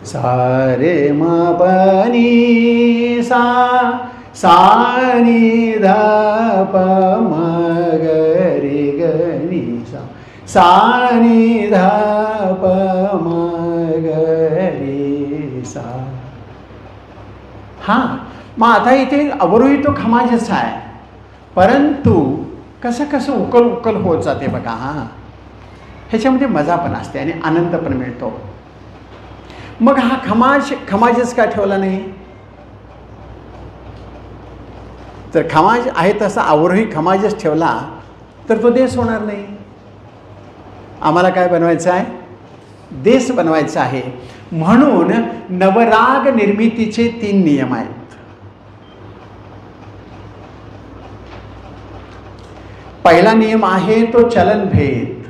सा रे म प नी सा सा नी ध प म ग रे ग नी सा सा नी ध प म ग रे सा. हां, मग आता इथे अवरोही तो खमाजच आहे, परंतु कसं कसं उकल उकल होत जाते बघा. हां, ह्याच्यामध्ये मजा पण असते आणि आनंद पण मिळतो. मग हा खमाजच का ठेवला नाही? जर खमाज आहे तसा अवरोही खमाजच ठेवला तर तो देश होणार नाही. आम्हाला काय बनवायचं आहे? देश बनवायचा आहे. म्हणून नवराग निर्मितीचे 3 नियम आहेत. पहिला नियम आहे तो चलनभेद,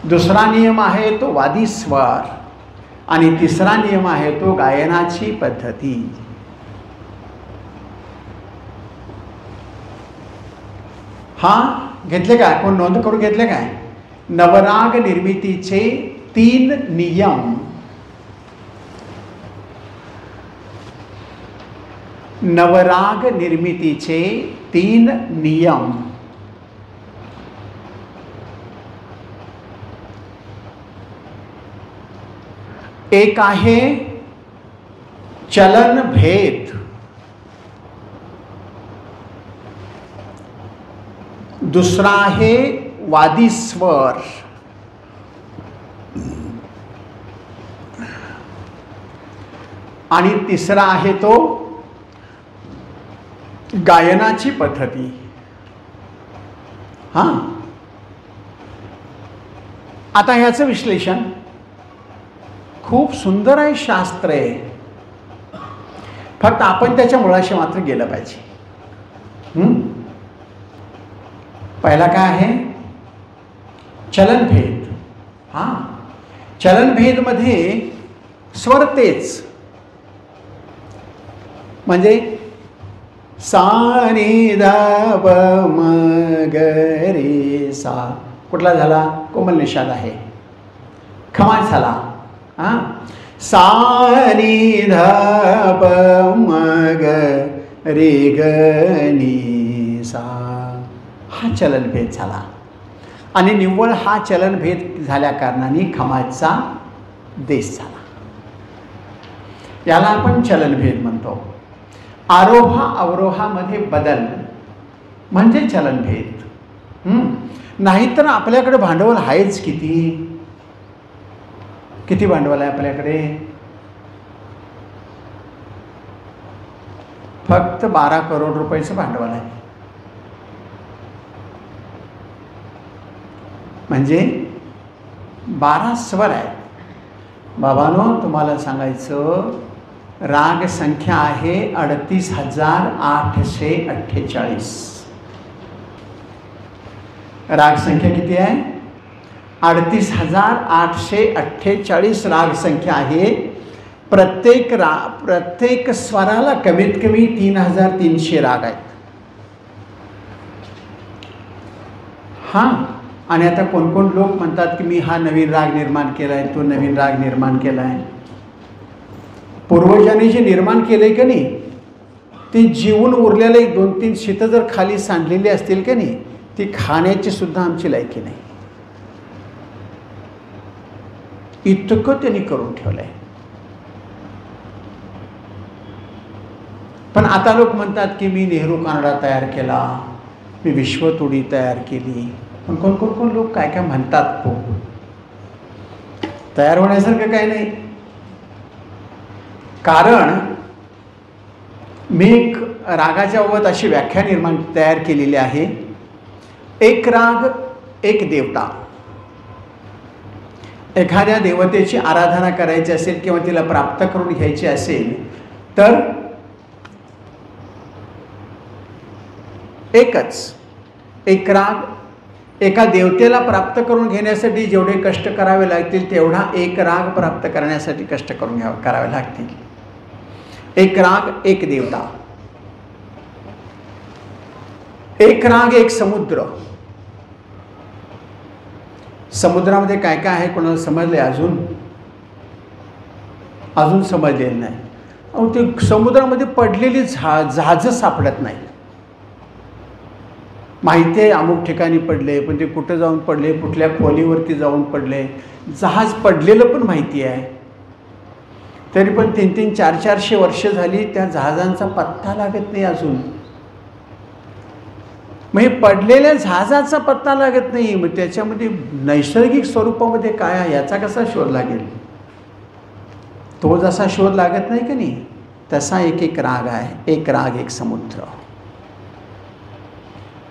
दुसरा नियम आहे तो वादी स्वर आणि तिसरा नियम आहे तो गायनाची पद्धती. हा घेतले काय? कोण नोंद करून घेतले काय? नवराग निर्मितीचे 3 नियम. नवराग निर्मितीचे 3 नियम. एक आहे चलन भेद, दुसरा आहे वादी स्वर आणि तिसरा आहे तो गायनाची पद्धती. हां, आता ह्याचं विश्लेषण खूप सुंदर आहे, शास्त्र आहे. फक्त आपण त्याच्या मुळाशी मात्र गेलं पाहिजे. पहिला काय आहे? चलनभेद. हां, चलनभेदमध्ये स्वर तेच, म्हणजे सा नी ध प म ग रे सा. कुठला झाला? कोमल निषाद आहे, खमाज झाला. हां, सा नी ध प म ग रे ग नी सा. हा चलनभेद झाला आणि निव्वळ हा चलनभेद झाल्या कारणाने खमाजचा देश झाला. याला आपण चलनभेद म्हणतो. आरोहा अवरोहामध्ये बदल म्हणजे चलनभेद. नाहीतर आपल्याकडे भांडवल आहेच किती. किती भांडवल आहे आपल्याकडे? फक्त 12 करोड रुपयाचं भांडवल आहे. म्हणजे 12 स्वर आहेत. बाबांनो, तुम्हाला सांगायचं, राग संख्या आहे 38,848. राग संख्या किती आहे? 38,848 राग संख्या आहे. प्रत्येक स्वराला कमीत कमी 3,300 राग आहेत. हां, आणि आता कोण कोण लोक म्हणतात की मी हा नवीन राग निर्माण केला आहे, तो नवीन राग निर्माण केला आहे. पूर्वजांनी जे निर्माण केलंय का नाही, ते जीवन उरलेलं 1-2-3 शीतं जर खाली सांडलेली असतील का नाही, ती खाण्याची सुद्धा आमची लायकी नाही. इतकं त्यांनी करून ठेवलंय. पण आता लोक म्हणतात की मी नेहरू कानडा तयार केला, मी विश्वतोडी तयार केली. पण कोण कोण कोण लोक काय काय म्हणतात. तो तयार होण्यासारखं काय नाही. कारण मी एक रागाच्या बाबत अशी व्याख्या तयार केलेली आहे. एक राग एक देवता. एखाद्या देवतेची आराधना करायची असेल किंवा तिला प्राप्त करून घ्यायची असेल तर एकच एक राग. एका देवतेला प्राप्त करून घेण्यासाठी जेवढे कष्ट करावे लागतील तेवढा एक राग प्राप्त करण्यासाठी कष्ट करावे लागतील. एक राग एक देवता. एक राग एक समुद्र. समुद्रामध्ये काय काय आहे कोणाला समजले अजून? अजून समजलेलं नाही. अहो ते समुद्रामध्ये पडलेली जहाजं सापडत नाही. माहिती आहे अमुक ठिकाणी पडले, पण ते कुठं जाऊन पडले, कुठल्या खोलीवरती जाऊन पडले, जहाज पडलेलं पण माहिती आहे. तरी पण 300 400 वर्ष झाली त्या जहाजांचा पत्ता लागत नाही अजून. मग हे पडलेल्या जहाजाचा पत्ता लागत नाही, मग त्याच्यामध्ये नैसर्गिक स्वरूपामध्ये काय आहे याचा कसा शोध लागेल? तो जसा शोध लागत नाही की नाही, तसा एक एक राग आहे. एक राग एक समुद्र.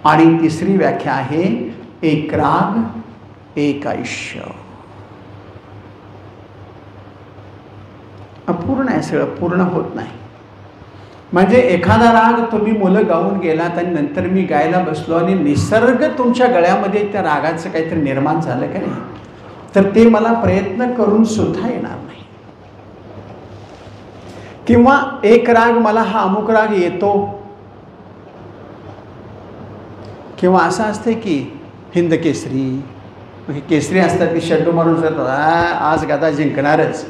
आणि तिसरी व्याख्या आहे एक राग एक आयुष्य. अपूर्ण आहे सगळं, पूर्ण होत नाही. म्हणजे एखादा राग तुम्ही मुलं गाऊन गेलात आणि नंतर मी गायला बसलो आणि निसर्ग तुमच्या गळ्यामध्ये त्या रागाचं काहीतरी निर्माण झालं का नाही, तर ते मला प्रयत्न करून सुद्धा येणार नाही. किंवा एक राग मला हा अमुक राग येतो, किंवा असं असते की हिंद केसरी केसरी असतात की शड्डू मारून जातात, आज गदा जिंकणारच.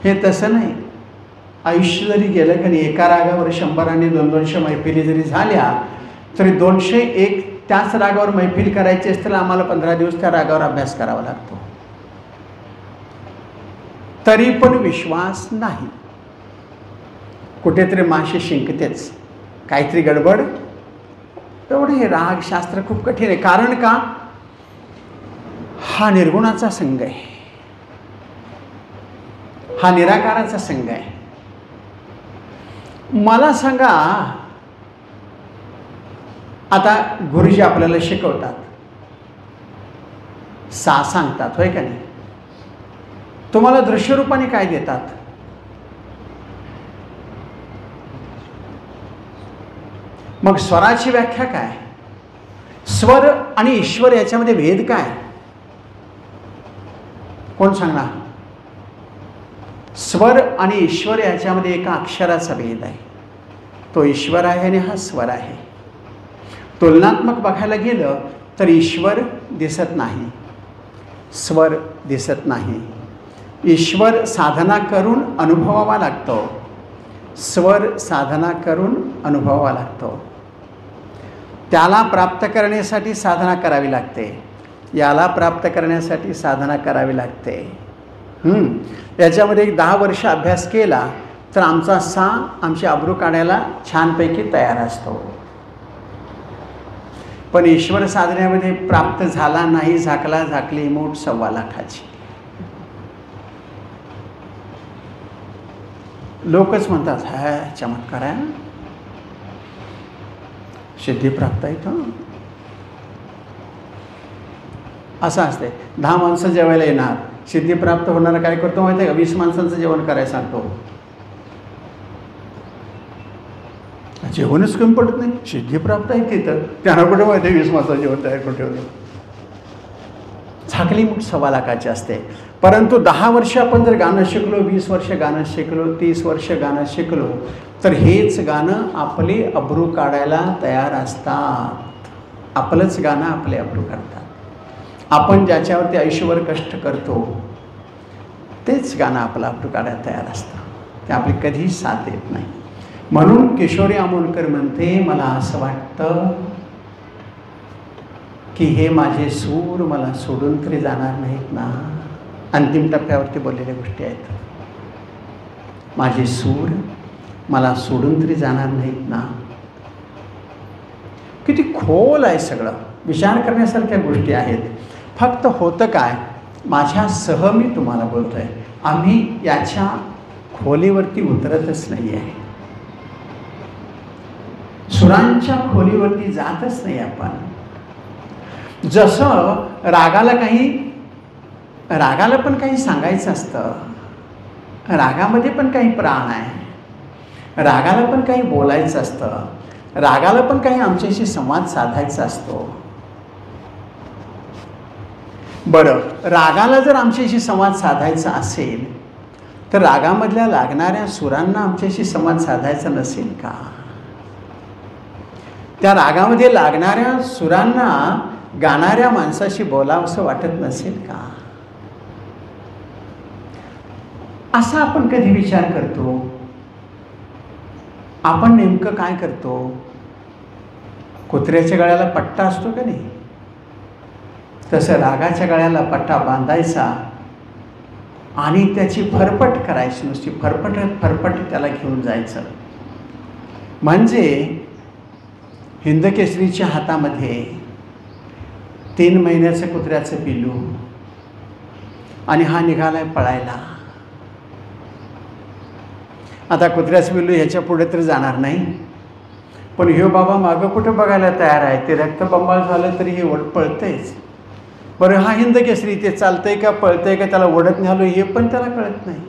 हे तसं नाही. आयुष्य जरी गेलं की नाही, एका रागावर 100 आणि 200 मैफिली जरी झाल्या तरी 201 त्याच रागावर मैफिल करायची असतील आम्हाला 15 दिवस त्या रागावर अभ्यास करावा लागतो. तरी पण विश्वास नाही. कुठेतरी माशी शिंकतेच, काहीतरी गडबड. एवढे हे राग शास्त्र खूप कठीण आहे. कारण का? हा निर्गुणाचा संघ आहे, हा निराकाराचा संघ आहे. मला सांगा, आता गुरुजी आपल्याला शिकवतात, सांगतात, होय का नाही? तुम्हाला दृश्यरूपाने काय देतात? मग स्वराची व्याख्या काय? स्वर आणि ईश्वर याच्यामध्ये भेद काय? कोण सांगणार? स्वर आणि ईश्वर याच्यामध्ये एका अक्षराचा भेद आहे. तो ईश्वर आहे आणि हा स्वर आहे. तुलनात्मक बघायला गेलं तर ईश्वर दिसत नाही, स्वर दिसत नाही. ईश्वर साधना करून अनुभवावा लागतो, स्वर साधना करून अनुभवावा लागतो. त्याला प्राप्त करण्यासाठी साधना करावी लागते, याला प्राप्त करण्यासाठी साधना करावी लागते. याच्यामध्ये एक 10 वर्ष अभ्यास केला तर आमची अब्रू काढायला छानपैकी तयार असतो. पण ईश्वर साधनेमध्ये प्राप्त झाला नाही, झाकला झाकली मूठ 1.25 लाखाची. लोकच म्हणतात हा चमत्कार आहे, सिद्धी प्राप्त आहे. तो असं असते. 10 माणसं जेवायला येणार, सिद्धी प्राप्त होणारा काय करतो माहिती आहे का? 20 माणसांचं जेवण करायला सांगतो. जेवणच कमी पडत नाही, सिद्धी प्राप्त आहे तिथं. त्यांना कुठे माहिती आहे 20 माणसाचं जेवण तयार करून ठेवलं. झाकली मूठ 1.25 लाखाची असते. परंतु 10 वर्ष आपण जर गाणं शिकलो, 20 वर्ष गाणं शिकलो, 30 वर्ष गाणं शिकलो, तर हेच गाणं आपली अब्रू काढायला तयार असतात. आपलंच गाणं आपले अब्रू काढतात. आपण ज्याच्यावरती आयुष्यभर कष्ट करतो तेच गाणं आपलं अब्रू काढायला तयार असतं. ते आपली कधीच साथ देत नाही. म्हणून किशोरी आमोणकर म्हणते, मला असं वाटतं की हे माझे सूर मला सोडून तरी जाणार नाहीत ना. अंतिम टप्प्यावरती बोललेल्या गोष्टी आहेत. माझे सूर मला सोडून तरी जाणार नाहीत ना. किती खोल आहे सगळं, विचार करण्यासारख्या गोष्टी आहेत. फक्त होतं काय, माझ्यासह मी तुम्हाला बोलतोय, आम्ही याच्या खोलीवरती उतरतच नाही आहे, सुरांच्या खोलीवरती जातच नाही आपण. जसं रागाला पण काही सांगायचं असतं, रागामध्ये पण काही प्राण आहे, रागाला पण काही बोलायचं असतं, रागाला पण काही आमच्याशी संवाद साधायचा असतो. बरं, रागाला जर आमच्याशी संवाद साधायचा असेल तर रागामधल्या लागणाऱ्या सुरांना आमच्याशी संवाद साधायचा नसेल का? त्या रागामध्ये लागणाऱ्या सुरांना गाणाऱ्या माणसाशी बोलावंसं वाटत नसेल का? असा आपण कधी विचार करतो? आपण नेमकं काय करतो? कुत्र्याच्या गळ्याला पट्टा असतो का नाही, तसं रागाच्या गळ्याला पट्टा बांधायचा आणि त्याची फरफट करायची, नुसती फरफट त्याला घेऊन जायचं. म्हणजे हिंदकेसरीच्या हातामध्ये 3 महिन्याचं कुत्र्याचं पिल्लू आणि हा निघालाय पळायला. आता कुत्र्याचं पिल्लू ह्याच्या पुढे तर जाणार नाही, पण ह्यो बाबा मागं कुठं बघायला तयार आहे. ते रक्तबंबाळ झालं तरी हे पळतंयच. बरं, हा हिंदकेसरी ते चालतंय का पळतंय का, त्याला ओढत निघालो हे पण त्याला कळत नाही.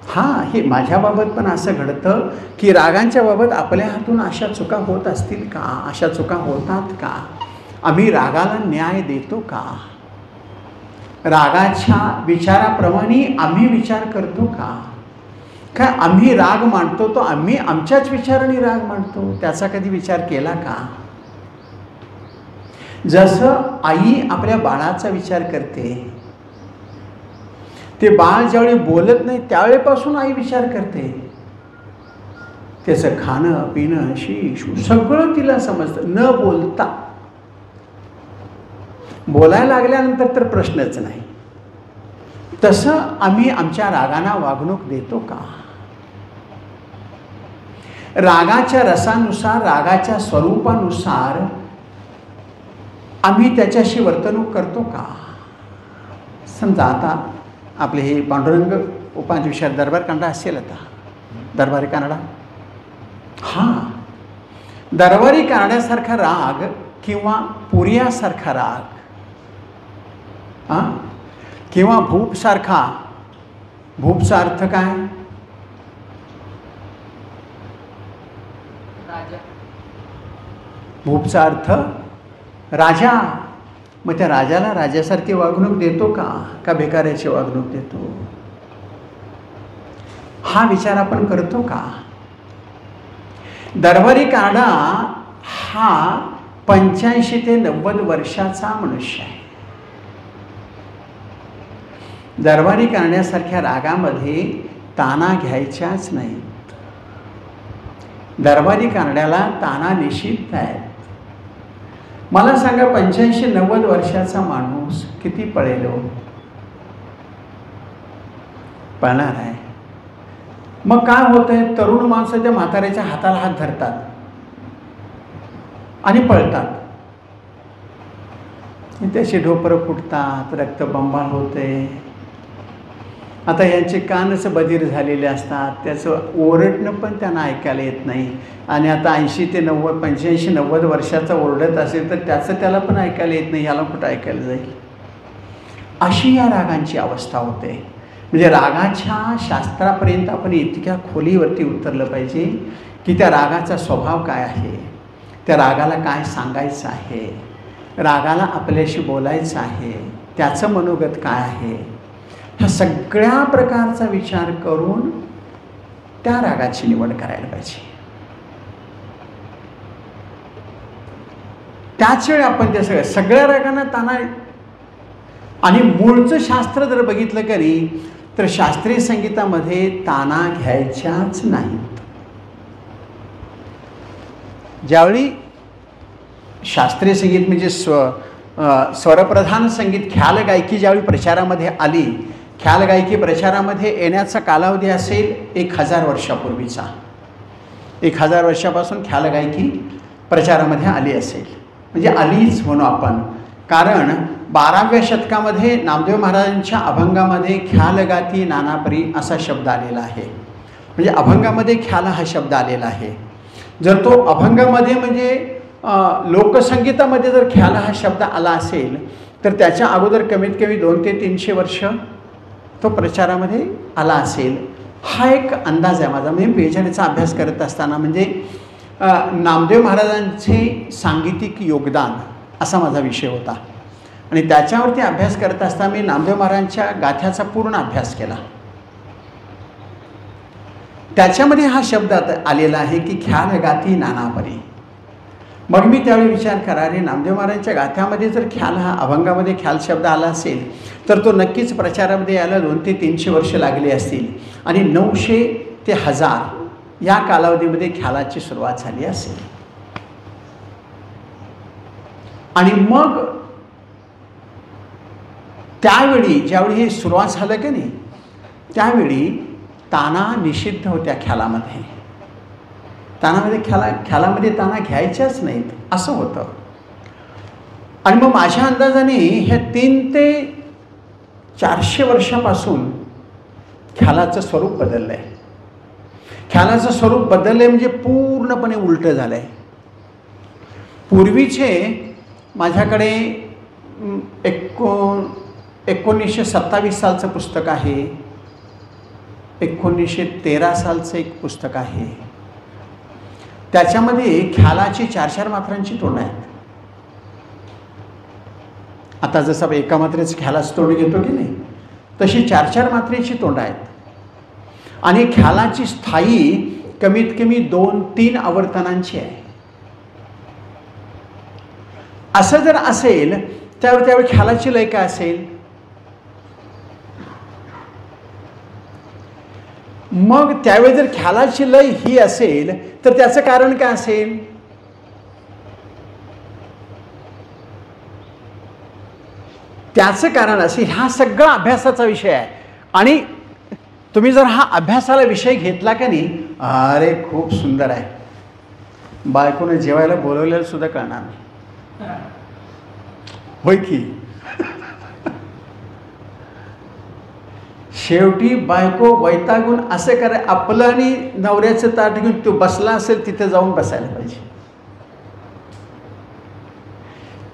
हां, हे माझ्याबाबत पण असं घडतं की रागांच्या बाबत आपल्या हातून अशा चुका होत असतील का? अशा चुका होतात का? आम्ही रागाला न्याय देतो का? रागाच्या विचाराप्रमाणे आम्ही विचार करतो का? काय आम्ही राग मांडतो तो आम्ही आमच्याच विचाराने राग मांडतो, त्याचा कधी विचार केला का? जसं आई आपल्या बाळाचा विचार करते, ते बाळ ज्यावेळी बोलत नाही त्यावेळेपासून आई विचार करते. त्याचं खाणं पिणं शीश सगळं तिला समजतं, न बोलता. बोलायला लागल्यानंतर तर प्रश्नच नाही. तसं आम्ही आमच्या रागांना वागणूक देतो का? रागाच्या रसानुसार, रागाच्या स्वरूपानुसार आम्ही त्याच्याशी वर्तणूक करतो का? समजा आता आपले हे पांडुरंग उपांत विषयात दरबार कानडा असेल, आता दरबारी कानडा, हां, दरबारी कानड्यासारखा राग किंवा पुरियासारखा राग, हां, किंवा भूपसारखा, भूपचा अर्थ काय? भूपचा अर्थ राजा. मग त्या राजाला राजासारखी वागणूक देतो का भिकाऱ्याची वागणूक देतो? हा विचार आपण करतो का? दरबारी कानडा हा 85 ते 90 वर्षाचा मनुष्य आहे. दरबारी कानड्यासारख्या रागामध्ये ताना घ्यायच्याच नाहीत. दरबारी कानड्याला ताना निषिद्ध आहेत. मला सांगा, 85-90 वर्षाचा माणूस किती पळेल? पळणार आहे. मग काय होतंय? तरुण माणसं त्या म्हाताऱ्याच्या हाताला हात धरतात आणि पळतात. त्याची ढोपरं फुटतात, रक्तबंबाळ होते. आता यांचे कानच बधीर झालेले असतात, त्याचं ओरडणं पण त्यांना ऐकायला येत नाही. आणि आता 80 ते 90 85-90 वर्षाचा ओरडत असेल तर त्याचं त्याला पण ऐकायला येत नाही, याला कुठं ऐकायला जाईल? अशी या रागांची अवस्था होते. म्हणजे रागाच्या शास्त्रापर्यंत आपण इतक्या खोलीवरती उतरलं पाहिजे की त्या रागाचा स्वभाव काय आहे, त्या रागाला काय सांगायचं आहे, रागाला आपल्याशी बोलायचं आहे, त्याचं मनोगत काय आहे, ह्या सगळ्या प्रकारचा विचार करून त्या रागाची निवड करायला पाहिजे. त्याच वेळी आपण त्या सगळ्या रागांना ताना. आणि मूळचं शास्त्र जर बघितलं करी तर शास्त्रीय संगीतामध्ये ताना घ्यायच्याच नाहीत. ज्यावेळी शास्त्रीय संगीत म्हणजे स्वरप्रधान संगीत, ख्याल गायकी ज्यावेळी प्रचारामध्ये आली, ख्याल गायकी प्रचारामध्ये येण्याचा कालावधी असेल 1000 वर्षापूर्वीचा. 1000 वर्षापासून ख्याल गायकी प्रचारामध्ये आली असेल, म्हणजे आलीच म्हणू आपण. कारण 12व्या शतकामध्ये नामदेव महाराजांच्या अभंगामध्ये ख्याल गाती नानापरी असा शब्द आलेला आहे. म्हणजे अभंगामध्ये ख्याल हा शब्द आलेला आहे. जर तो अभंगामध्ये म्हणजे लोकसंगीतामध्ये जर ख्याल हा शब्द आला असेल तर त्याच्या अगोदर कमीत कमी 200 ते 300 वर्ष तो प्रचारामध्ये आला असेल, हा एक अंदाज आहे माझा. म्हणजे पेचारीचा अभ्यास करत असताना म्हणजे नामदेव महाराजांचे सांगीतिक योगदान असा माझा विषय होता. आणि त्याच्यावरती अभ्यास करत असताना मी नामदेव महाराजांच्या गाथ्याचा पूर्ण अभ्यास केला. त्याच्यामध्ये हा शब्द आलेला आहे की ख्याल गाती नानापरी. मग मी त्यावेळी विचार करा, अरे नामदेव महाराजांच्या गाथ्यामध्ये जर ख्याल हा अभंगामध्ये ख्याल शब्द आला असेल तर तो नक्कीच प्रचारामध्ये यायला 200 ते 300 वर्ष लागली असतील आणि 900 ते 1000 या कालावधीमध्ये ख्यालाची सुरुवात झाली असेल. आणि मग त्यावेळी ज्यावेळी हे सुरुवात झालं की नाही त्यावेळी ताना निषिद्ध होत्या ख्यालामध्ये. तानामध्ये ख्यालामध्ये ताना घ्यायच्याच नाहीत असं होतं. आणि मग माझ्या अंदाजाने ह्या 300 ते 400 वर्षापासून ख्यालाचं स्वरूप बदललं आहे. ख्यालाचं स्वरूप बदललं आहे म्हणजे पूर्णपणे उलटं झालं आहे. पूर्वीचे माझ्याकडे 1927 सालचं पुस्तक आहे, 1913 सालचं एक पुस्तक आहे. त्याच्यामध्ये ख्यालाची 4-4 मात्रांची तोंड आहेत. आता जसं एका मात्रेचं ख्यालाचं तोंड घेतो की नाही तशी 4-4 मात्रेची तोंड आहेत. आणि ख्यालाची स्थायी कमीत कमी 2-3 आवर्तनांची आहे. असं जर असेल त्यावेळी ख्यालाची लय काय असेल. मग त्यावेळी जर ख्यालाची लय ही असेल तर त्याचं कारण काय असेल. त्याचं कारण असेल हा सगळा अभ्यासाचा विषय आहे. आणि तुम्ही जर हा अभ्यासाला विषय घेतला का नाही, अरे खूप सुंदर आहे. बायकोने जेवायला बोलवलेलं सुद्धा कळणार नाही. होय की. शेवटी बायको वैतागून असं करा, आपलं आणि नवऱ्याचं ताट घेऊन तो बसला असेल तिथे जाऊन बसायला पाहिजे.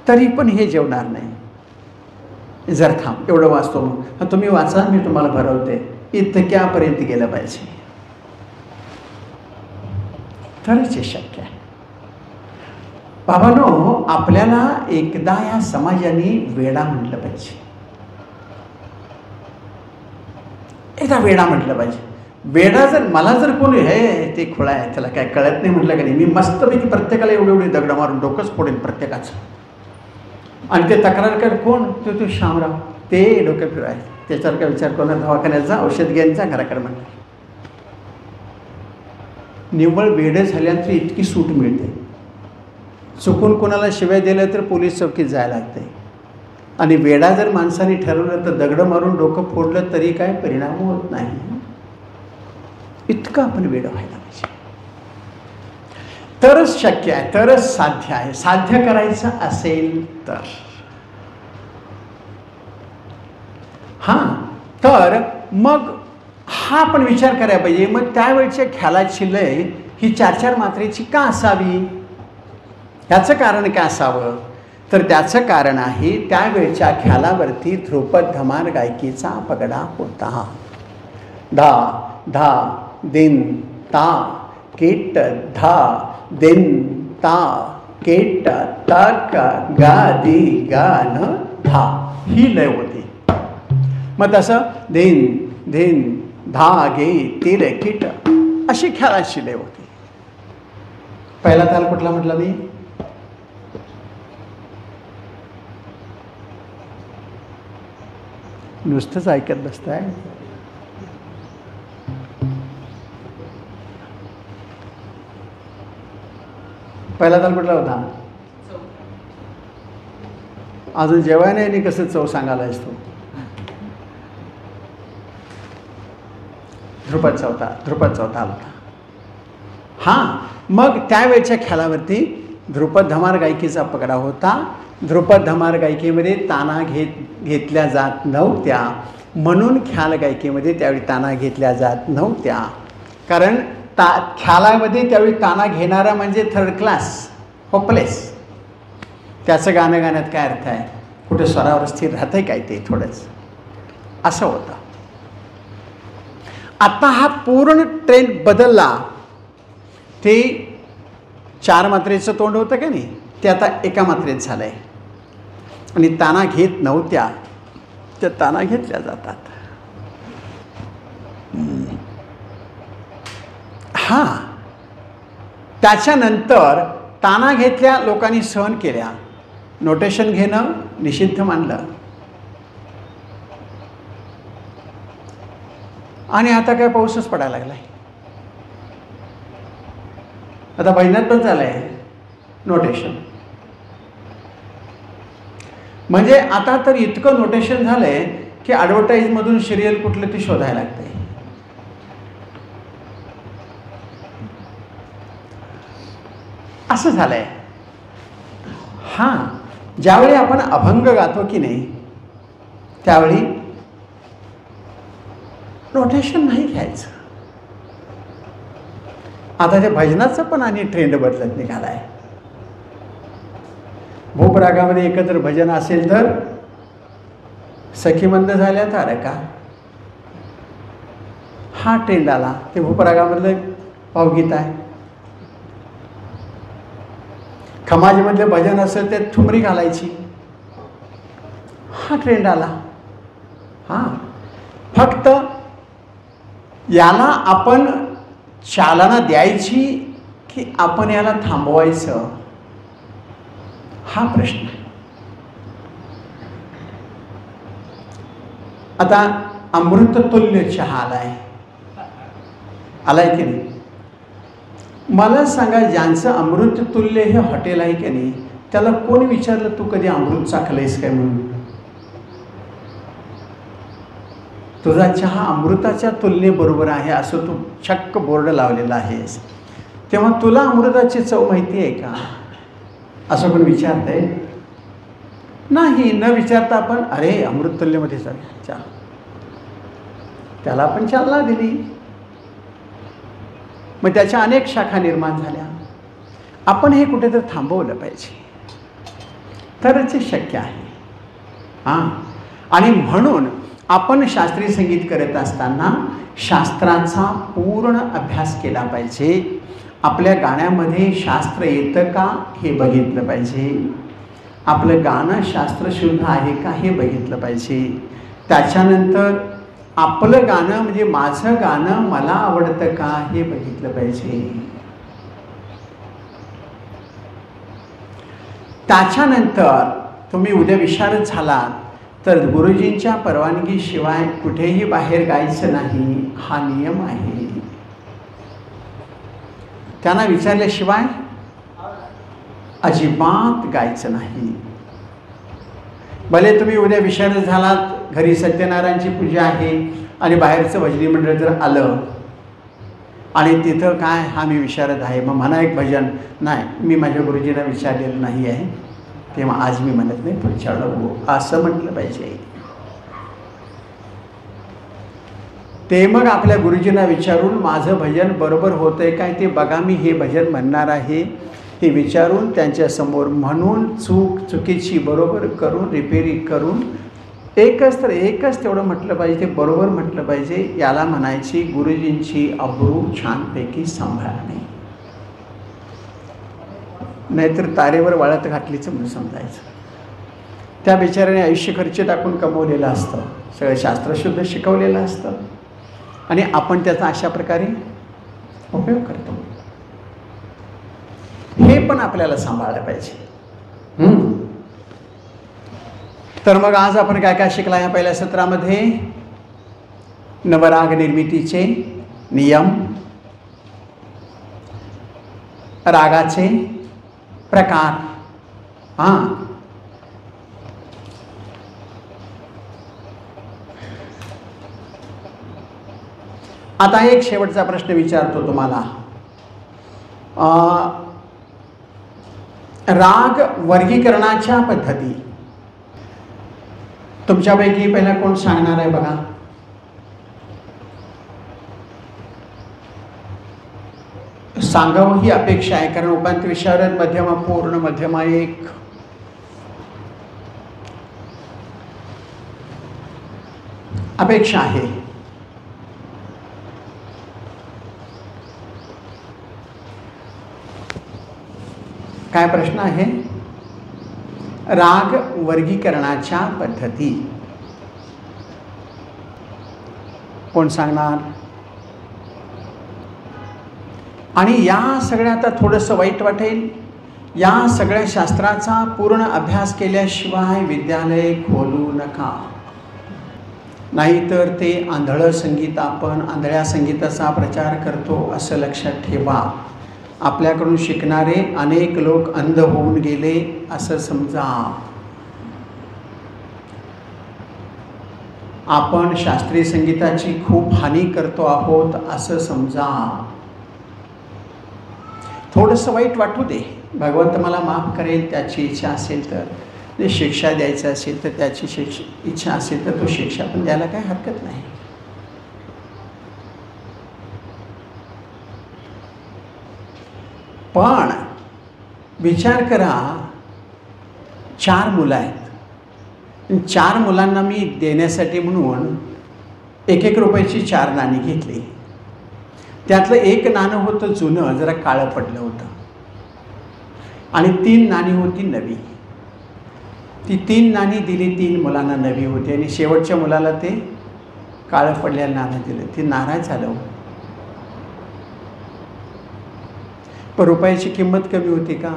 तरी पण हे जेवणार नाही. जर थांब एवढं वाचतो मग तुम्ही वाचा, मी तुम्हाला भरवते. इतक्यापर्यंत गेलं पाहिजे तरच हे शक्य आहे. बाबांनो, आपल्याला एकदा या समाजाने वेडा म्हटलं पाहिजे. एकदा वेडा म्हटलं पाहिजे. वेडा जर मला जर कोणी हे ते खुळा आहे त्याला काय कळत नाही म्हटलं का नाही, मी मस्तपैकी प्रत्येकाला एवढी दगड मारून डोकंच फोडेन प्रत्येकाचं. आणि ते तक्रार कर कोण तो शामराव, ते डोकं फिरायचं. त्याच्यावर काय विचार करून दवाखान्यात जा, औषध घ्यायचा, घराकडे म्हणतात. निव्वळ वेडे झाल्यानंतर इतकी सूट मिळते. चुकून कोणाला शिवाय दिलं तर पोलीस चौकीत जायला लागते. आणि वेडा जर माणसाने ठरवलं तर दगड मारून डोकं फोडलं तरी काय परिणाम होत नाही. इतकं आपण वेडं व्हायला पाहिजे. तरच शक्य आहे, तरच साध्य आहे. साध्य करायचं असेल तर हां, तर मग हा आपण विचार करायला पाहिजे. मग त्यावेळच्या ख्यालाची लय ही 4-4 मात्रेची का असावी, ह्याचं कारण काय असावं. तर त्याचं कारण आहे त्यावेळच्या ख्यालावरती ध्रुपद धमार गायकीचा पगडा होता. धा धा दिन ता केट धा दिन ता केट तक गादी गान धा ही लय होती. मग तसं दिन धिन धा गे तिर किट अशी ख्यालाची लय होती. पहिला ताल कुठला म्हटला मी, नुसतंच ऐकत बसताय. पहिला ताल कुठला होता. अजून जेवाय नाही कसं चव सांगायलायस तू. ध्रुपद चौथा आला होता. हां, मग त्यावेळच्या ख्यालावरती ध्रुपद धमार गायकीचा पगडा होता. ध्रुपद धमार गायकीमध्ये ताना घेतल्या जात नव्हत्या म्हणून ख्याल गायकीमध्ये त्यावेळी ताना घेतल्या जात नव्हत्या. कारण ख्यालामध्ये त्यावेळी ताना घेणारा म्हणजे थर्ड क्लास, होपलेस. त्याचं गाणं गाण्यात काय अर्थ आहे, कुठे स्वरावर स्थिर राहतंय काय ते थोडंच असं होतं. आता हा पूर्ण ट्रेंड बदलला. ते 4 मात्रेचं तोंड होतं का नाही ते आता एका मात्रेत झालं आहे. आणि ताना घेत नव्हत्या त्या ताना घेतल्या जातात. हां, त्याच्यानंतर ताना घेतल्या लोकांनी सहन केल्या, नोटेशन घेणं निषिद्ध मानलं. आणि आता काय पाऊसच पडायला लागलाय. आता भजनात पण चाललंय नोटेशन. म्हणजे आता तर इतकं नोटेशन झालंय की ॲडव्हर्टाईजमधून सिरियल कुठलं ते शोधायला लागतंय. असं झालंय. हां, ज्यावेळी आपण अभंग गातो की नाही त्यावेळी नोटेशन नाही घ्यायचं. आता ते भजनाचं पण आणि ट्रेंड बदलत निघालाय. भूपरागामध्ये एकत्र भजन असेल तर सखीमंद झाल्या तारका, हा ट्रेंड आला. ते भूपरागामधलं भावगीत आहे. खमाजीमधलं भजन असेल ते ठुमरी घालायची, हा ट्रेंड आला. हां, फक्त याला आपण चालना द्यायची की आपण याला थांबवायचं, हा प्रश्न आहे. आता अमृततुल्य चहा आलाय की नाही? मला सांगा, ज्यांचं अमृततुल्य हे हॉटेल आहे की नाही त्याला कोण विचारलं तू कधी अमृत चाखलंयस काय म्हणून? तुझा चहा अमृताच्या तुलनेबरोबर आहे असं तू चक्क बोर्ड लावलेला आहेस, तेव्हा तुला अमृताची चव माहिती आहे का असं कोण विचारतंय? नाही. न विचारता आपण अरे अमृततुल्यमध्ये चहा, त्याला आपण चालना दिली. मग त्याच्या अनेक शाखा निर्माण झाल्या. आपण हे कुठेतरी थांबवलं पाहिजे तरच हे शक्य आहे. हां, आणि म्हणून आपण शास्त्रीय संगीत करत असताना शास्त्राचा पूर्ण अभ्यास केला पाहिजे. आपल्या गाण्यामध्ये शास्त्र येतं का हे बघितलं पाहिजे. आपलं गाणं शास्त्रशुद्ध आहे का हे बघितलं पाहिजे. त्याच्यानंतर आपलं गाणं म्हणजे माझं गाणं मला आवडतं का हे बघितलं पाहिजे. त्याच्यानंतर तुम्ही उद्या विशारद झालात तर गुरुजींच्या परवानगीशिवाय कुठेही बाहेर गायचं नाही, हा नियम आहे. त्यांना विचारल्याशिवाय अजिबात गायचं नाही. भले तुम्ही उद्या विशारद झालात, घरी सत्यनारायणची पूजा आहे आणि बाहेरचं भजनी मंडळ जर आलं आणि तिथं काय हा मी विशारद आहे मग म्हणा एक भजन, नाही मी माझ्या गुरुजींना विचारलेलं नाही आहे तेव्हा आज मी म्हणत नाही, पुढच्या वेळेला हो असं म्हटलं पाहिजे. ते मग आपल्या गुरुजींना विचारून माझं भजन बरोबर होतंय काय ते बघा, मी हे भजन म्हणणार आहे हे विचारून त्यांच्यासमोर म्हणून चुकीची बरोबर करून रिपेरी करून एकच तेवढं म्हटलं पाहिजे, ते बरोबर म्हटलं पाहिजे. याला म्हणायची गुरुजींची अब्रू छानपैकी सांभाळणे. नाहीतर तारेवर वाळत घातलीचं म्हणून समजायचं. त्या बिचाऱ्याने आयुष्य खर्च टाकून कमवलेलं असतं, सगळं शास्त्रशुद्ध शिकवलेलं असतं आणि आपण त्याचा अशा प्रकारे उपयोग करतो. हे पण आपल्याला सांभाळलं पाहिजे. तर मग आज आपण काय काय शिकला या पहिल्या सत्रामध्ये? नवराग निर्मितीचे नियम, रागाचे प्रकार, हां, आता एक शेवटचा प्रश्न विचारतो तुम्हाला. राग वर्गीकरणाच्या पद्धती तुमच्यापैकी पहिला कोण सांगणार आहे बघा? सांगावं ही अपेक्षा आहे, कारण उपांत्य विशारद मध्यमा पूर्ण मध्यमा एक अपेक्षा आहे. काय प्रश्न आहे? राग वर्गीकरणाच्या पद्धती कोण सांगणार? आणि या सगळ्या आता थोडंसं वाईट वाटेल या सगळ्या शास्त्राचा पूर्ण अभ्यास केल्याशिवाय विद्यालय खोलू नका, नाहीतर ते आंधळं संगीत, आपण आंधळ्या संगीताचा प्रचार करतो असं लक्षात ठेवा. आपल्याकडून शिकणारे अनेक लोक अंध होऊन गेले असं समजा. आपण शास्त्रीय संगीताची खूप हानी करतो आहोत असं समजा. थोडंसं वाईट वाटू दे, भगवंत मला माफ करेल, त्याची इच्छा असेल तर. जे शिक्षा द्यायचं असेल तर त्याची इच्छा असेल तर तो शिक्षा पण द्यायला काही हरकत नाही. पण विचार करा, 4 मुलं आहेत, 4 मुलांना मी देण्यासाठी म्हणून 1-1 रुपयाची 4 नाणी घेतली. त्यातलं 1 नाणं होतं जुनं, जरा काळं पडलं होतं, आणि 3 नाणी होती नवी. ती 3 नाणी दिली, 3 मुलांना नवी होती, आणि शेवटच्या मुलाला ते काळं पडलेलं नाणं दिलं. ते नाराज झालं. पण रुपयाची किंमत कमी होती का?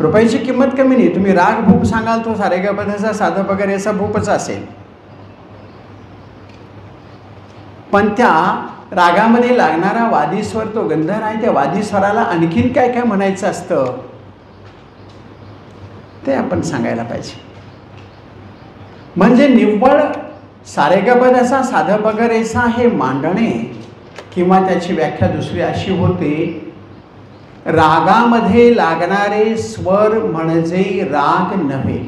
रुपयाची किंमत कमी नाही. तुम्ही राग भूप सांगाल तो सारेगमपधाचा साधा वगैरे असा भूपच असेल, पण त्या रागामध्ये लागणारा वादीस्वर, तो गंधर आहे, त्या वादीस्वराला आणखीन काय काय म्हणायचं असतं ते आपण सांगायला पाहिजे. म्हणजे निव्वळ सारेगमपधाचा साधा वगैरेचा हे मांडणे, किंवा त्याची व्याख्या दुसरी अशी होते, रागामध्ये लागणारे स्वर म्हणजे राग नव्हे.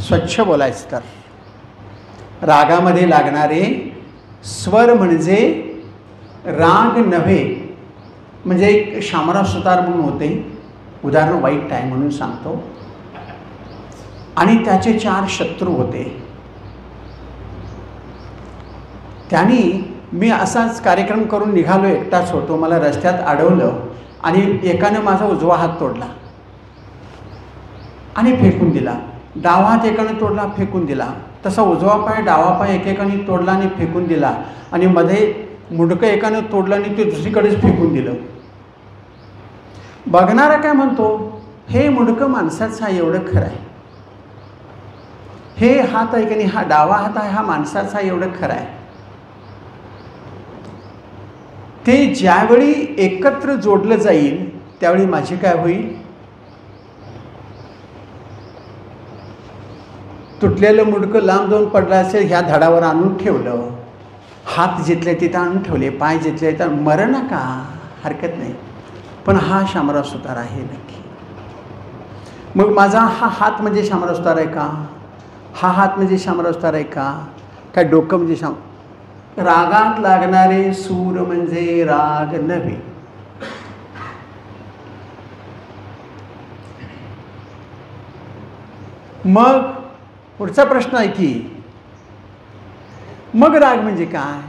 स्वच्छ बोलायचं तर, रागामध्ये लागणारे स्वर म्हणजे राग नव्हे. म्हणजे एक शामराव सुतार म्हणून होते, उदाहरण वाईट आहे म्हणून सांगतो, आणि त्याचे 4 शत्रू होते. त्यांनी, मी असाच कार्यक्रम करून निघालो, एकटाच होतो, मला रस्त्यात अडवलं आणि एकानं माझा उजवा हात तोडला आणि फेकून दिला. डावा हात एकानं तोडला, फेकून दिला. तसा उजवा पाय डावा पाय एकेकाने तोडला आणि फेकून दिला, आणि मध्ये मुंडकं एकानं तोडलं आणि ते दुसरीकडेच फेकून दिलं. बघणारा काय म्हणतो, हे मुंडकं माणसाचं आहे, एवढं खरं आहे. हे हात आहे की नाही, हा डावा हात आहे, हा माणसाचा आहे, एवढं खरं आहे. ते ज्यावेळी एकत्र जोडलं जाईल त्यावेळी माझी काय होईल, तुटलेलं मुंडकं लांब जाऊन पडलं असेल, ह्या धडावर आणून ठेवलं, हात जिथले तिथं आणून ठेवले, पाय जिथले तर मरण का हरकत नाही, पण हा शामराव सुतार आहे नक्की. मग माझा हा हात म्हणजे शामराव सुतार आहे का? हा हात म्हणजे शामराव सुतार आहे का? काय डोकं म्हणजे रागात लागणारे सूर म्हणजे राग नव्हे. मग पुढचा प्रश्न आहे की मग राग म्हणजे काय?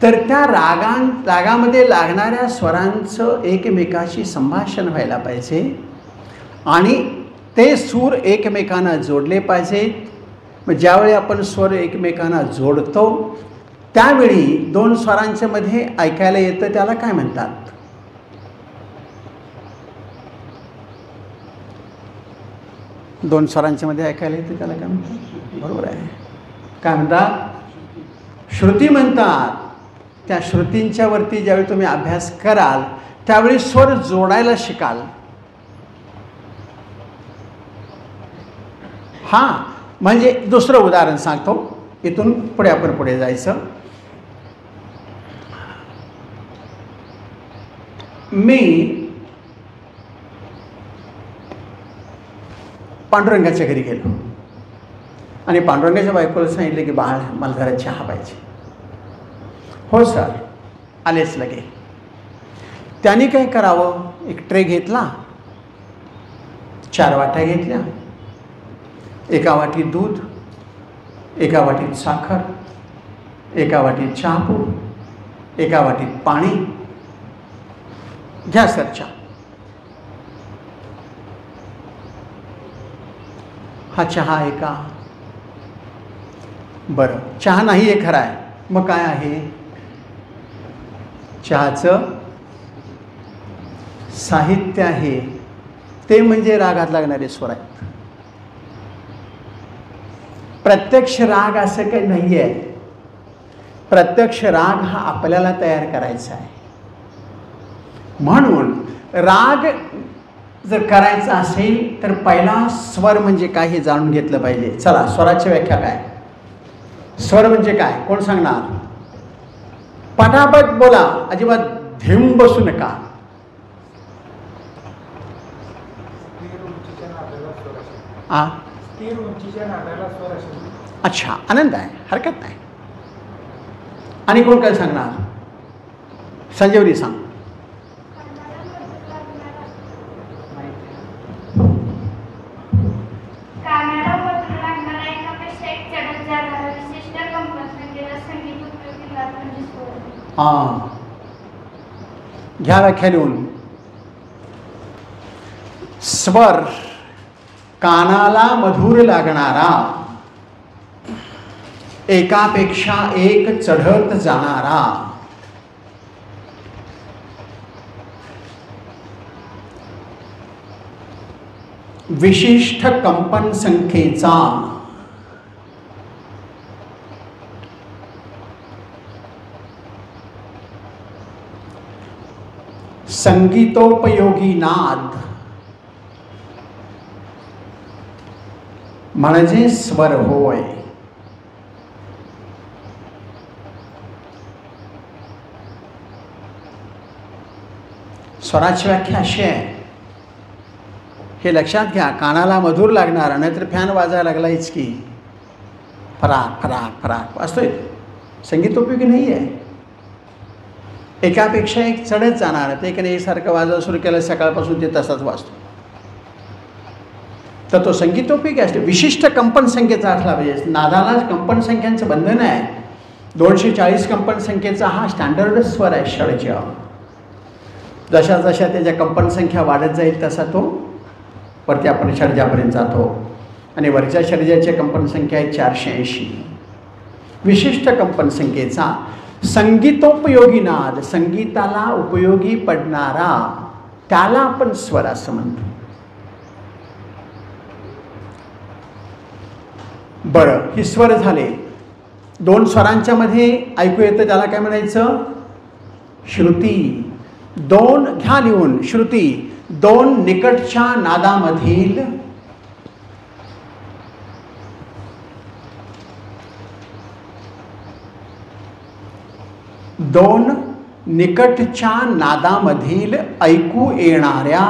तर त्या रागामध्ये लागणाऱ्या स्वरांचं एकमेकाशी संभाषण व्हायला पाहिजे आणि ते सूर एकमेकांना जोडले पाहिजेत. मग ज्यावेळी आपण स्वर एकमेकांना जोडतो त्यावेळी 2 स्वरांच्या मध्ये ऐकायला येतं, त्याला काय म्हणतात? दोन स्वरांच्या मध्ये ऐकायला येतं त्याला काय म्हणतात? बरोबर आहे. काय म्हणतात? श्रुती म्हणतात. त्या श्रुतींच्या वरती ज्यावेळी तुम्ही अभ्यास कराल त्यावेळी स्वर जोडायला शिकाल. हां, म्हणजे दुसरं उदाहरण सांगतो, इथून पुढे आपण पुढे जायचं. मी पांडुरंगाच्या घरी गेलो आणि पांडुरंगाच्या बायकोला सांगितलं की बाळ मला जरा चहा पाहिजे. हो सर, आलेच लगे. त्यांनी काय करावं, एक ट्रे घेतला, 4 वाट्या घेतल्या, एका वाटीत दूध, एका वाटीत साखर, एका वाटीत चहापूड, एका वाटीत पाणी. घ्या सर चहा. हा चहा आहे का? बरं, चहा नाही आहे खरं आहे. मग काय आहे? चहाचं साहित्य आहे ते म्हणजे रागात लागणारे स्वर आहेत. प्रत्यक्ष राग असं काही नाही आहे. प्रत्यक्ष राग हा आपल्याला तयार करायचा आहे. म्हणून राग जर करायचा असेल तर पहिला स्वर म्हणजे काय हे जाणून घेतलं पाहिजे. चला, स्वराची व्याख्या काय? स्वर म्हणजे काय कोण सांगणार? पटापट बोला, अजिबात धिम बसू नका. अच्छा, आनंद आहे, हरकत नाही. आणि कोण काय सांगणार? संजीवनी सांग. घ्या व्याख्या लिहून. स्वर कानाला मधुर लागणारा, एकापेक्षा एक चढत जाणारा, विशिष्ट कंपन संख्येचा, संगीतोपयोगी नाद म्हणजे स्वर होय. स्वराची व्याख्या अशी आहे, हे लक्षात घ्या. कानाला मधुर लागणार, नाहीतर फॅन वाजायला लागलायच की फराक फराक फराक वाजतोय. संगीतोपयोगी नाही आहे. एकापेक्षा एक चढत जाणार, ते की नाही सारखं वाजवा सुरू केलं सकाळपासून ते तसाच वाजतो. तर तो संगीतोपयोगी असतो. विशिष्ट कंपन संख्येचा असला पाहिजे. नादाला कंपन संख्यांचं बंधन आहे. 240 कंपन संख्येचा हा स्टँडर्ड स्वर आहे षडज. जशा जशा त्याच्या कंपन संख्या वाढत जाईल तसा तो वरती आपण षडजापर्यंत जातो. आणि वरच्या षडजाची कंपन संख्या आहे 480. विशिष्ट कंपन संख्येचा संगीतोपयोगी नाद, संगीताला उपयोगी पडणारा, त्याला आपण स्वर असं म्हणतो. बरं, ही स्वर झाले. दोन स्वरांच्या मध्ये ऐकू येतं त्याला काय म्हणायचं? श्रुती. दोन घ्या लिहून. श्रुती दोन निकटच्या नादामधील दोन निकटच्या नादामधील ऐकू येणाऱ्या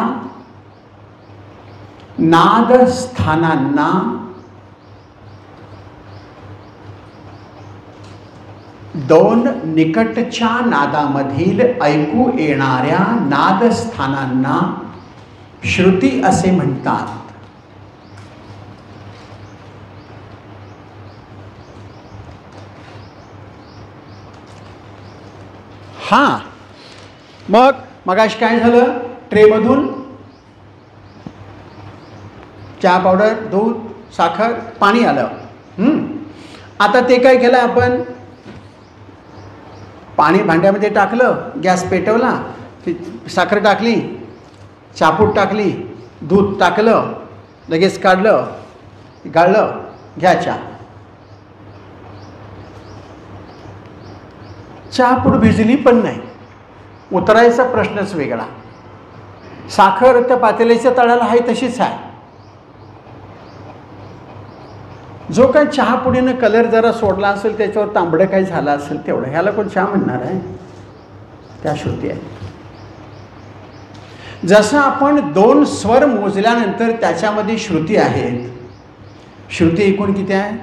नादस्थानांना दोन निकटच्या नादामधील ऐकू येणाऱ्या नादस्थानांना श्रुती असे म्हणतात. हां, मगाशी काय झालं? ट्रेमधून चहा पावडर, दूध, साखर, पाणी आलं. आता ते काय केलं आपण? पाणी भांड्यामध्ये टाकलं, गॅस पेटवला, साखर टाकली, चापूट टाकली, दूध टाकलं, लगेच काढलं, गाळलं, घ्या चहा. चहापूड भिजली पण नाही, उतरायचा प्रश्नच वेगळा. साखर त्या पातेल्याच्या तळाला आहे तशीच आहे. जो काय चहापुडीनं कलर जरा सोडला असेल, त्याच्यावर तांबडं काही झालं असेल तेवढं, ह्याला कोण चहा म्हणणार आहे? त्या श्रुती आहे. जसं आपण दोन स्वर मोजल्यानंतर त्याच्यामध्ये श्रुती आहेत. श्रुती एकूण किती आहे?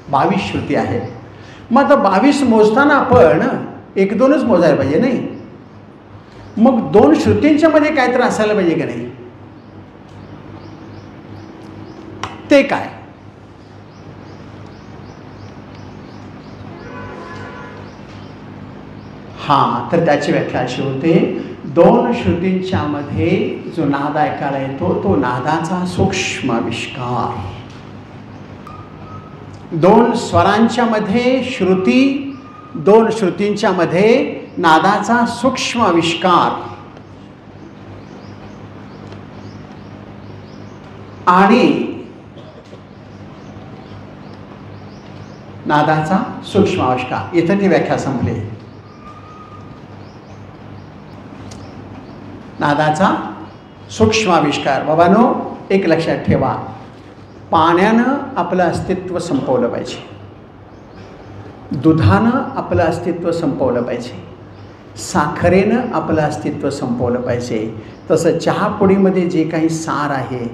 22 श्रुती आहेत. मग आता 22 मोजताना आपण 1-2च मोजायला पाहिजे नाही? मग दोन श्रुतींच्या मध्ये काय तर असायला पाहिजे का नाही? ते काय? हां, तर त्याची व्याख्या अशी होते, दोन श्रुतींच्या मध्ये जो नाद ऐकायला येतो तो नादाचा सूक्ष्म आविष्कार. दोन स्वरांच्या मध्ये श्रुती, दोन श्रुतींच्या मध्ये नादाचा सूक्ष्म आविष्कार आणि नादाचा सूक्ष्म आविष्कार, इथं ती व्याख्या संपली. नादाचा सूक्ष्म आविष्कार. बाबांनो, एक लक्षात ठेवा, पाण्यानं आपलं अस्तित्व संपवलं पाहिजे, दुधानं आपलं अस्तित्व संपवलं पाहिजे, साखरेनं आपलं अस्तित्व संपवलं पाहिजे. तसं चहापुडीमध्ये जे काही सार आहे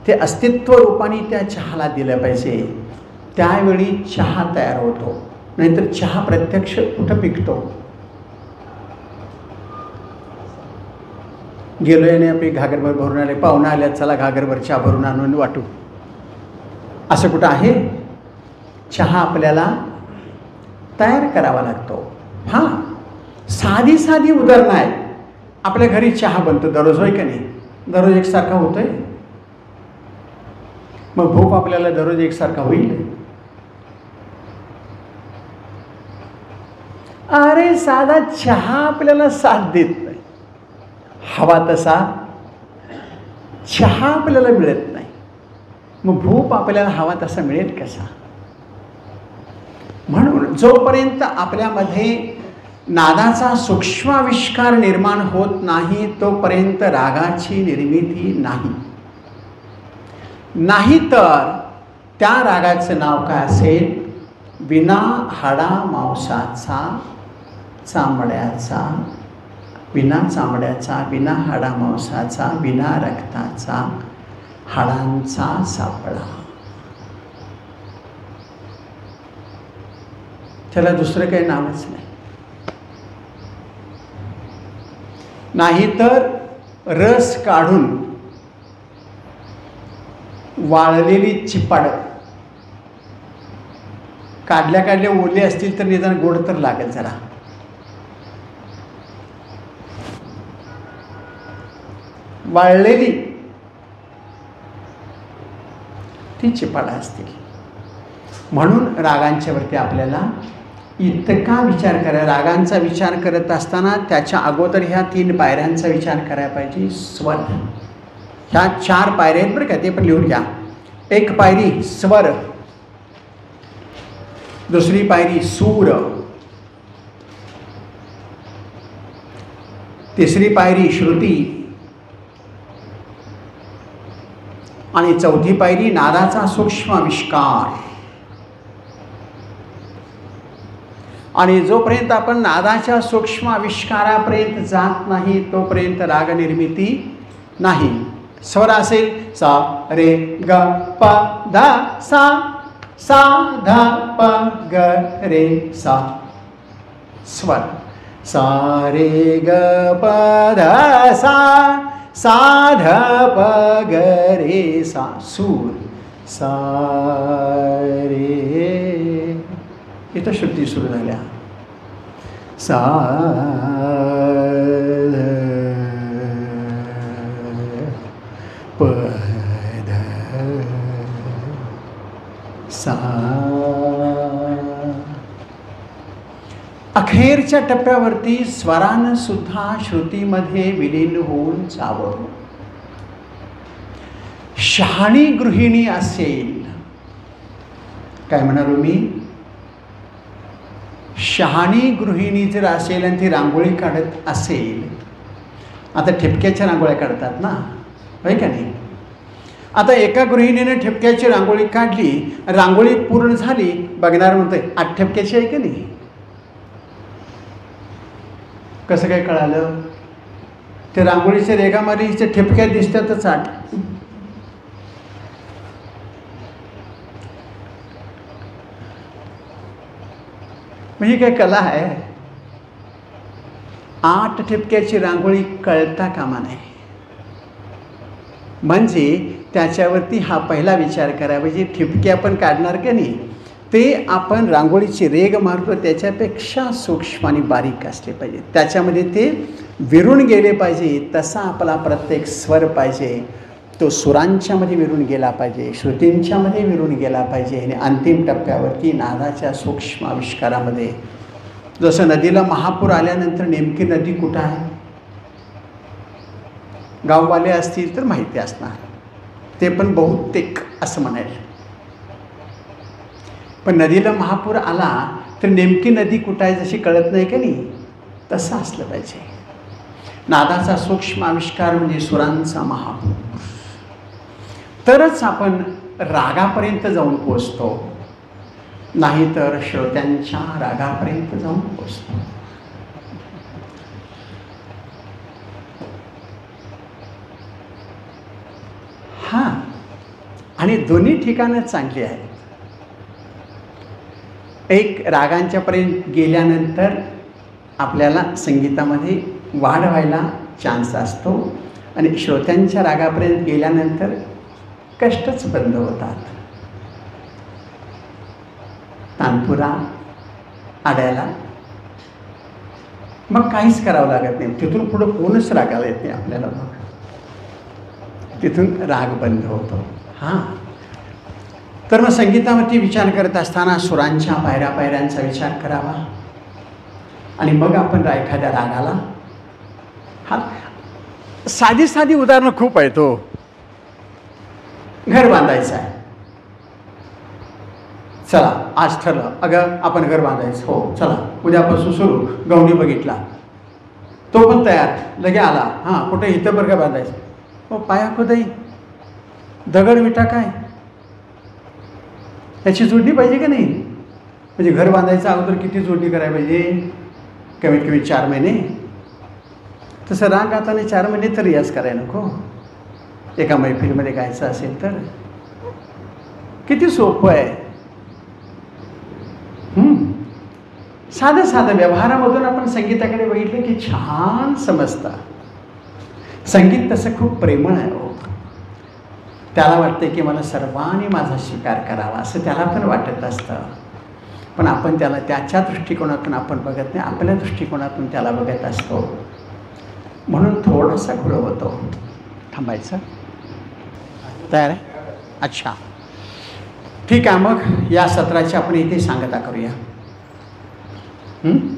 ते अस्तित्व रूपाने त्या चहाला दिलं पाहिजे. त्यावेळी चहा तयार होतो, नाहीतर चहा प्रत्यक्ष कुठं पिकतो. गेलो याने आपली घागरभर भरून आले, पाहुणा आल्यात, चला घागरभर चहा भरून आणून वाटू, असं कुठं आहे. चहा आपल्याला तयार करावा लागतो. हां, साधी साधी उदाहरणं आहेत. आपल्या घरी चहा बनतो दररोज, होय का नाही? दररोज एकसारखा होतोय? मग भूप आपल्याला दररोज एकसारखा होईल? अरे साधा चहा आपल्याला साथ देत नाही, हवा तसा चहा आपल्याला मिळत नाही. मग भूप आपल्याला हवा तसा मिळेल कसा? म्हणून जोपर्यंत आपल्यामध्ये नादाचा सूक्ष्माविष्कार निर्माण होत नाही तोपर्यंत रागाची निर्मिती नाही. नाहीतर त्या रागाचं नाव काय असेल? विना हाडा मांसाचा, चामड्याचा, विना चामड्याचा, विना हाडा मांसाचा, विना रक्ताचा, हाडांचा सापळा. त्याला दुसरं काही नावच नाही. नाहीतर रस काढून वाळलेली चिपाड काढल्या काढल्या ओले असतील तर निदान गोड तर लागेल जरा. वाळलेली ती चिपाडा असतील. म्हणून रागांच्यावरती आपल्याला इतका विचार करा. रागांचा विचार करत असताना त्याच्या अगोदर ह्या 3 पायऱ्यांचा विचार करायला पाहिजे. स्वर, ह्या 4 पायऱ्या आहेत बरं का, ते पण लिहून घ्या. एक पायरी स्वर, दुसरी पायरी सूर, तिसरी पायरी श्रुती आणि चौथी पायरी नादाचा सूक्ष्म आविष्कार. आणि जोपर्यंत आपण नादाच्या सूक्ष्म आविष्कारापर्यंत जात नाही तोपर्यंत राग निर्मिती नाही. स्वर असेल सा रे ग प ध सा, सा ध प ग रे सा. स्वर सा रे ग प ध सा, सा ध प ग रे सा. सूर सा रे, इथं श्रुती सुरू झाल्या. सा प ध सा. अखेरच्या टप्प्यावरती स्वरानं सुद्धा श्रुतीमध्ये विलीन होऊन जावं. शहाणी गृहिणी असेल, काय म्हणालो मी? शहाणी गृहिणी जर असेल आणि ती रांगोळी काढत असेल, आता ठिपक्याच्या रांगोळ्या काढतात ना, होय का नाही? आता एका गृहिणीने ठिपक्याची रांगोळी काढली, रांगोळी पूर्ण झाली, बघणार म्हणतोय 8 ठिपक्याची आहे का नाही? कसं काय कळालं? ते रांगोळीच्या रेगामारीच्या ठिपक्या दिसतातच 8. म्हणजे काय कला आहे? 8 ठिपक्याची रांगोळी कळता कामा नये. म्हणजे त्याच्यावरती हा पहिला विचार करा पाहिजे. ठिपक्या आपण काढणार का नाही, ते आपण रांगोळीची रेग मारतो त्याच्यापेक्षा सूक्ष्म आणि बारीक असले पाहिजे. त्याच्यामध्ये ते विरून गेले पाहिजे. तसा आपला प्रत्येक स्वर पाहिजे. तो सुरांच्यामध्ये विरून गेला पाहिजे, श्रुतींच्यामध्ये विरून गेला पाहिजे. आणि अंतिम टप्प्यावरती नादाच्या सूक्ष्म आविष्कारामध्ये जसं नदीला महापूर आल्यानंतर नेमकी नदी कुठं आहे, गाववाले असतील तर माहिती असणार, ते पण बहुतेक असं म्हणायला. पण नदीला महापूर आला तर नेमकी नदी कुठं आहे जशी कळत नाही का नाही, तसं असलं पाहिजे. नादाचा सूक्ष्म आविष्कार म्हणजे सुरांचा महापूर. तरच आपण रागापर्यंत जाऊन पोचतो, नाहीतर श्रोत्यांच्या रागापर्यंत जाऊन पोचतो. हां, आणि दोन्ही ठिकाणं चांगली आहेत. एक रागांच्यापर्यंत गेल्यानंतर आपल्याला संगीतामध्ये वाढ व्हायला चान्स असतो, आणि श्रोत्यांच्या रागापर्यंत गेल्यानंतर कष्टच बंद होतात. तानपुरा आडायला मग काहीच करावं लागत नाही. तिथून पुढं कोणच रागाला येत नाही आपल्याला, तिथून राग बंद होतो. हां, तर मग संगीतावरती विचार करत असताना सुरांच्या पायऱ्या पायऱ्यांचा विचार करावा, आणि मग आपण एखाद्या रागाला. हा, साधी साधी उदाहरणं खूप आहेत. तो घर बांधायचं आहे, चला आज ठरलं, अगं आपण घर बांधायचं, हो चला उद्यापासून सुरू. गवणी बघितला, तो पण तयार, लगे आला. हां, कुठे इथं बरं का बांधायचं, हो पाया खोदाई, दगड विटा काय, त्याची जोडणी पाहिजे का नाही. म्हणजे घर बांधायचं अगोदर किती जोडणी करायला पाहिजे, कमीत कमी 4 महिने. तसं राग गाताना 4 महिने तर रियाज करायला नको. एका मैफिलीमध्ये गायचं असेल तर किती सोपं आहे. साधं साधं व्यवहारामधून आपण संगीताकडे बघितलं की छान समजतं. संगीत तसं खूप प्रेमळ आहे हो. त्याला वाटतं की मला सर्वांनी माझा स्वीकार करावा, असं त्याला पण वाटत असतं. पण आपण त्याला त्याच्या दृष्टिकोनातून आपण बघत नाही, आपल्या दृष्टिकोनातून त्याला बघत असतो. म्हणून थोडासा घोळ होतो. थांबायचं. तयार आहे? अच्छा, ठीक आहे. मग या सत्राची आपण इथे सांगता करूया.